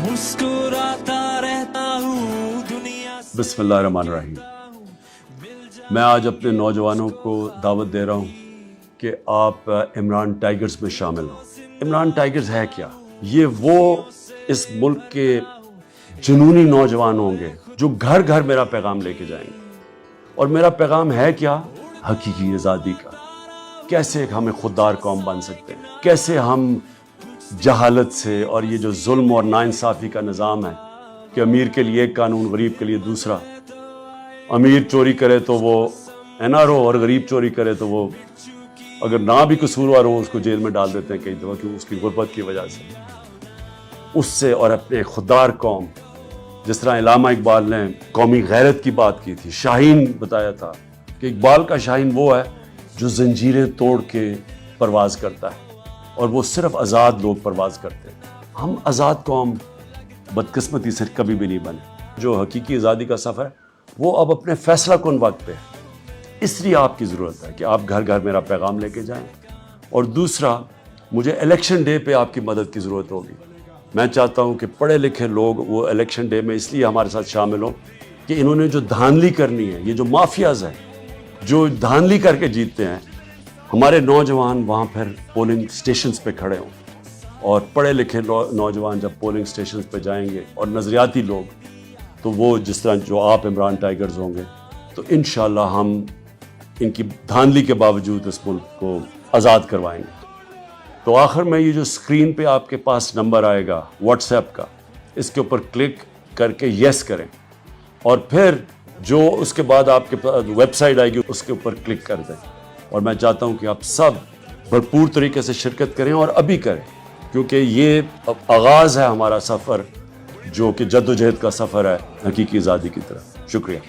مسکراتا رہتا ہوں دنیا سے. بسم اللہ الرحمن الرحیم. میں آج اپنے نوجوانوں کو دعوت دے رہا ہوں کہ آپ عمران ٹائیگرز میں شامل ہوں. عمران ٹائیگرز ہے کیا؟ یہ وہ اس ملک کے جنونی نوجوان ہوں گے جو گھر گھر میرا پیغام لے کے جائیں گے. اور میرا پیغام ہے کیا؟ حقیقی آزادی کا. کیسے ہمیں خوددار قوم بن سکتے ہیں، کیسے ہم جہالت سے اور یہ جو ظلم اور ناانصافی کا نظام ہے کہ امیر کے لیے ایک قانون، غریب کے لیے دوسرا. امیر چوری کرے تو وہ NRO اور غریب چوری کرے تو وہ اگر نہ بھی قصوروار ہو اس کو جیل میں ڈال دیتے ہیں کئی دفعہ، کیوں؟ اس کی غربت کی وجہ سے. اس سے اور اپنے خوددار قوم، جس طرح علامہ اقبال نے قومی غیرت کی بات کی تھی، شاہین بتایا تھا کہ اقبال کا شاہین وہ ہے جو زنجیریں توڑ کے پرواز کرتا ہے اور وہ صرف آزاد لوگ پرواز کرتے ہیں. ہم آزاد قوم بدقسمتی سے کبھی بھی نہیں بنے. جو حقیقی آزادی کا سفر ہے وہ اب اپنے فیصلہ کن وقت پہ ہے. اس لیے آپ کی ضرورت ہے کہ آپ گھر گھر میرا پیغام لے کے جائیں. اور دوسرا، مجھے الیکشن ڈے پہ آپ کی مدد کی ضرورت ہوگی. میں چاہتا ہوں کہ پڑھے لکھے لوگ وہ الیکشن ڈے میں اس لیے ہمارے ساتھ شامل ہوں کہ انہوں نے جو دھاندلی کرنی ہے، یہ جو مافیاز ہیں جو دھاندلی کر کے جیتتے ہیں، ہمارے نوجوان وہاں پھر پولنگ سٹیشنز پہ کھڑے ہوں. اور پڑھے لکھے نوجوان جب پولنگ سٹیشنز پہ جائیں گے اور نظریاتی لوگ، تو وہ جس طرح جو آپ عمران ٹائیگرز ہوں گے، تو انشاءاللہ ہم ان کی دھاندلی کے باوجود اس ملک کو آزاد کروائیں گے. تو آخر میں یہ جو اسکرین پہ آپ کے پاس نمبر آئے گا واٹس ایپ کا، اس کے اوپر کلک کر کے یس کریں، اور پھر جو اس کے بعد آپ کے پاس ویب سائٹ آئے گی اس کے اوپر کلک کر دیں. اور میں چاہتا ہوں کہ آپ سب بھرپور طریقے سے شرکت کریں اور ابھی کریں، کیونکہ یہ آغاز ہے ہمارا سفر جو کہ جد و جہد کا سفر ہے حقیقی آزادی کی طرف. شکریہ.